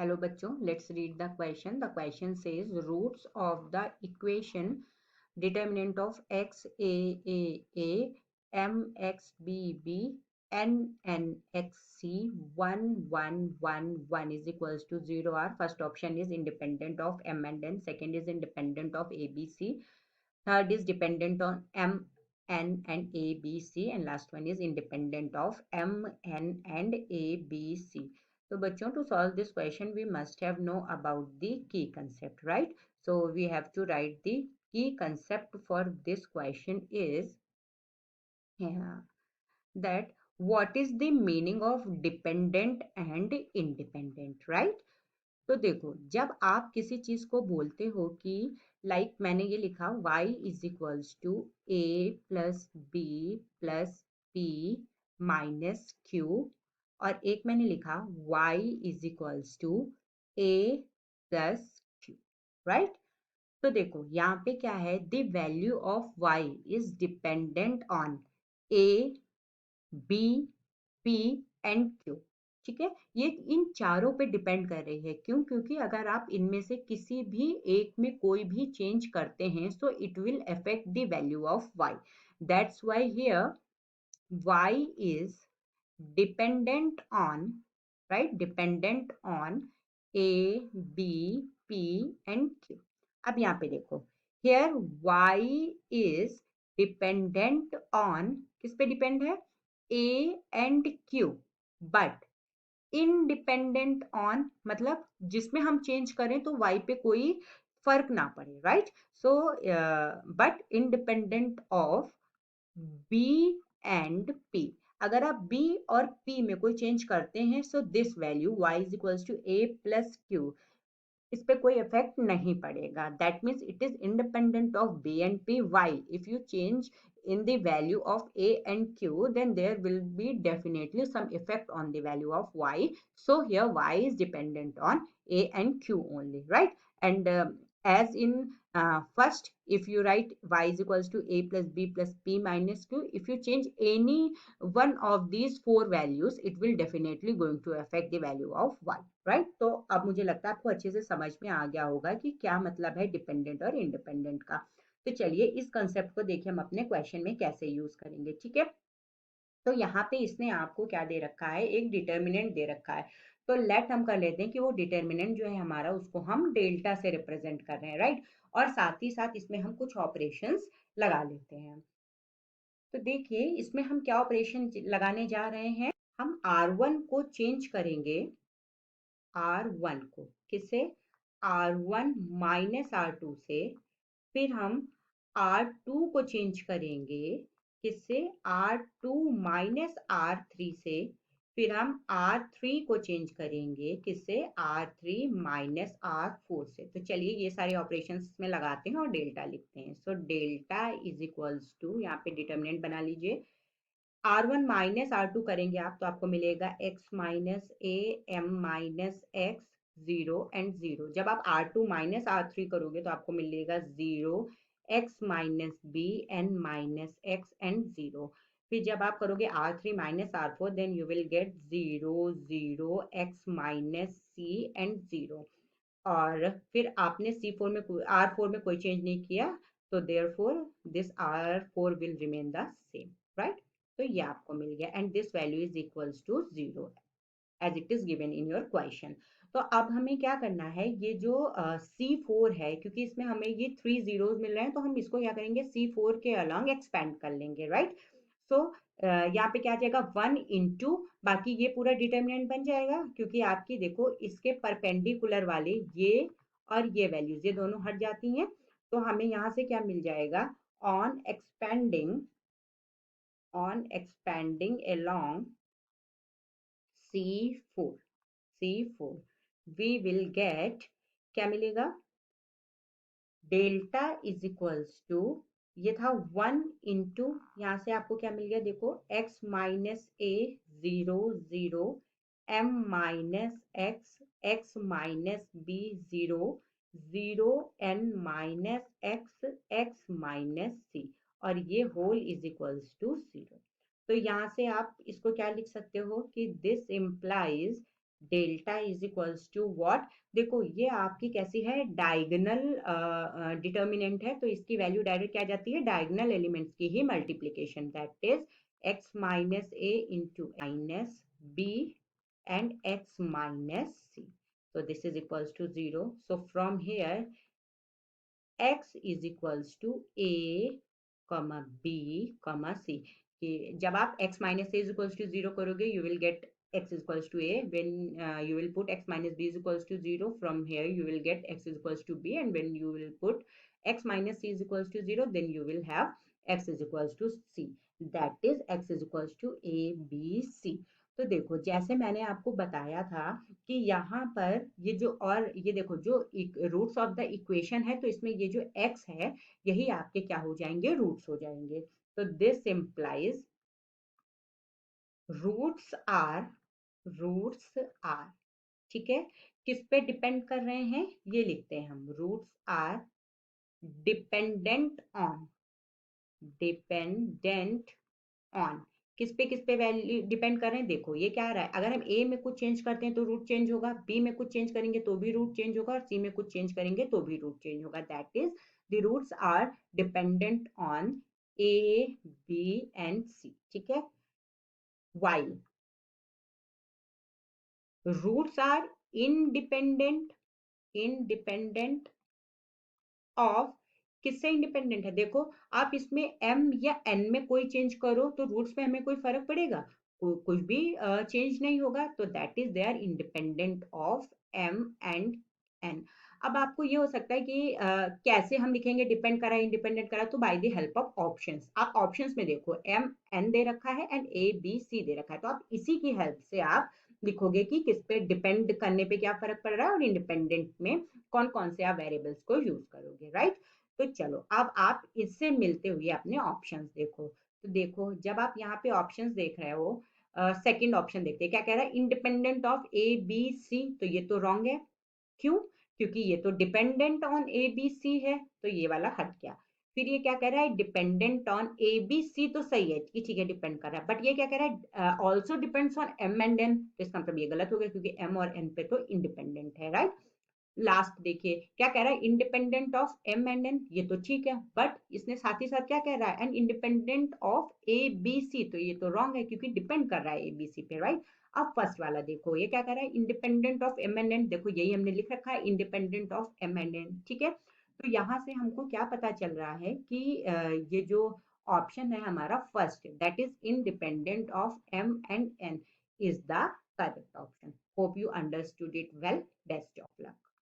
Hello बच्चों, let's read the question. The question says roots of the equation determinant of x a m x b b n n x c 1 1 1 1 is equals to 0 are. First option is independent of m and n, second is independent of a b c, third is dependent on m n and a b c, and last one is independent of m n and a b c. So bachcho, to solve this question we must have know about the key concept, right? So we have to write the key concept for this question is that what is the meaning of dependent and independent, right? तो देखो, जब आप किसी चीज को बोलते हो कि मैंने ये लिखा y is equals to a plus b plus p minus q, और एक मैंने लिखा y is equals to a plus क्यू, राइट? तो देखो यहाँ पे क्या है, the value of y is dependent on a b p and q. ठीक है, ये इन चारों पे डिपेंड कर रही है। क्यों? क्योंकि अगर आप इनमें से किसी भी एक में कोई भी चेंज करते हैं so it will affect the value of y. That's why here y is dependent on, right, dependent on a b p and q. अब यहाँ पे देखो, here y is dependent on, किस पे डिपेंड है? A and Q, but independent on मतलब जिसमें हम चेंज करें तो y पे कोई फर्क ना पड़े, right? So but independent of B and P. अगर आप B और P में कोई चेंज करते हैं so this value y is equals to a plus q, इस पे कोई इफेक्ट नहीं पड़ेगा. That means it is independent of b and p. Why if you change in the value of a and q, then there will be definitely some effect on the value of y. So here y is dependent on a and q only, right? And as in first, if you write y is equals to a plus b plus p minus q, if you change any one of these four values, it will definitely going to affect the value of y, right? तो अब मुझे लगता है आपको अच्छे से समझ में आ गया होगा कि क्या मतलब है डिपेंडेंट और इंडिपेंडेंट का. तो चलिए इस कंसेप्ट को देखिए हम अपने क्वेश्चन में कैसे यूज करेंगे. ठीक है, तो यहाँ पे इसने आपको क्या दे रखा है, एक डिटर्मिनेंट दे रखा है. तो लेट हम कर लेते हैं कि वो डिटर्मिनेंट जो है हमारा उसको हम डेल्टा से रिप्रेजेंट कर रहे हैं, राइट? और साथ ही साथ इसमें हम कुछ ऑपरेशंस लगा लेते हैं. तो देखिए इसमें हम क्या ऑपरेशन लगाने जा रहे हैं. हम R1 को चेंज करेंगे, R1 को किससे? R1 माइनस R2 से. फिर हम R2 को चेंज करेंगे किससे? R2 माइनस R3 से. फिर हम R3 को चेंज करेंगे किससे? R3 माइनस R4 से. तो चलिए ये सारे ऑपरेशंस में लगाते हैं और डेल्टा लिखते हैं. So delta is equals to, यहाँ पे डिटर्मिनेंट बना लीजिए, R1 माइनस R2 करेंगे आप तो आपको मिलेगा x minus a m minus x 0 and 0. जब आप R2 माइनस R3 करोगे तो आपको मिलेगा 0 x minus b n minus x and 0. फिर जब आप करोगे R3 minus R4 then you will get 0 0 x minus c and 0. और फिर आपने C4 में R4 में कोई चेंज नहीं किया तो therefore this R4 will remain the same, right? तो ये आपको मिल गया and this value is equals to 0 as it is given in your question. तो अब हमें क्या करना है, ये जो C4 है, क्योंकि इसमें हमें ये 3 जीरोस मिल रहे हैं तो हम इसको क्या करेंगे, C4 के अलॉन्ग एक्सपेंड कर लेंगे, राइट? सो यहाँ पे क्या आ जाएगा 1 इंटू, बाकी ये पूरा डिटर्मिनेंट बन जाएगा क्योंकि आपकी देखो इसके परपेंडिकुलर वाले ये और ये वैल्यूज ये दोनों हट जाती हैं. तो हमें यहाँ से क्या मिल जाएगा, on expanding along C4 we will get, क्या मिलेगा, डेल्टा इज इक्वल्स टू, ये था 1 इंटू, यहाँ से आपको क्या मिल गया, देखो x minus A 0 0 m minus x minus B 0 0 n minus x minus C, और ये होल इज इक्वल्स टू 0. तो यहाँ से आप इसको क्या लिख सकते हो कि this implies delta is equals to what, देखो ये आपकी कैसी है, डायगोनल डिटर्मिनेंट है, तो इसकी वैल्यू डायरेक्ट क्या जाती है, डायगोनल एलिमेंट्स की ही multiplication, that is x minus A into minus B and x minus C, so this is equals to 0, so from here x is equals to a comma b comma c, कि जब आप x minus a is equals to 0 करोगे you will get x is equals to a, when you will put x minus b is equals to 0, from here you will get x is equals to b, and when you will put x minus c is equals to 0, then you will have x is equals to c, that is x is equals to a b c। तो देखो जैसे मैंने आपको बताया था कि यहाँ पर ये जो, और ये देखो जो रूट्स ऑफ द इक्वेशन है, तो इसमें ये जो x है यही आपके क्या हो जाएंगे, रूट्स हो जाएंगे, तो this implies roots are, roots are, ठीक है, किस पे डिपेंड कर रहे हैं, ये लिखते हैं हम, roots are dependent on, dependent on, किस पे वैल्यू डिपेंड कर रहे हैं, देखो ये क्या आ रहा है, अगर हम ए में कुछ चेंज करते हैं तो रूट चेंज होगा, बी में कुछ चेंज करेंगे तो भी रूट चेंज होगा, और सी में कुछ चेंज करेंगे तो भी रूट चेंज होगा, that is the roots are dependent on A B and C, ठीक है, while roots are independent, independent of, किससे इंडिपेंडेंट है, देखो आप इसमें m या n में कोई चेंज करो तो रूट्स में हमें कोई फर्क पड़ेगा, कुछ भी चेंज नहीं होगा, तो that is they are independent of m and n। अब आपको ये हो सकता है कि कैसे हम लिखेंगे डिपेंड करा इंडिपेंडेंट करा, तो by the help of options, आप ऑप्शंस में देखो m n दे रखा है एंड a b c दे रखा है, तो आप इसी की हेल्प से आप लिखोगे कि किस पे डिपेंड करने पे क्या फर्क पड़ रहा है, और इंडिपेंडेंट में कौन कौन से आप वेरिएबल्स को यूज करोगे, राइट। तो चलो अब आप इससे मिलते हुए अपने ऑप्शंस देखो, तो देखो जब आप यहाँ पे ऑप्शंस देख रहे हो, सेकंड ऑप्शन देखते हैं क्या कह रहा है, independent of a b c, तो ये तो रॉन्ग है, क्यों, क्योंकि ये तो dependent on A b c है, तो ये वाला हट गया, फिर ये क्या कह रहा है, dependent on A b c, तो सही है कि ठीक है डिपेंड कर रहा है, बट ये क्या कह रहा है, also depends on m and n, तो इसका मतलब ये गलत हो गया क्योंकि एम और एन पे तो इंडिपेंडेंट है, राइट। लास्ट देखिए क्या कह रहा है, independent of m and n, ये तो ठीक है, बट इसने साथ ही साथ क्या कह रहा है, and independent of a b c, तो ये तो रॉन्ग है क्योंकि डिपेंड कर रहा है ए बी सी पे, राइट। अब फर्स्ट वाला देखो ये क्या कह रहा है, independent of m and n, देखो यही हमने लिख रखा है, independent of m and n, ठीक है, तो यहाँ से हमको क्या पता चल रहा है कि ये जो ऑप्शन है हमारा first, that is independent of m and n, is the correct option. Hope you understood it well,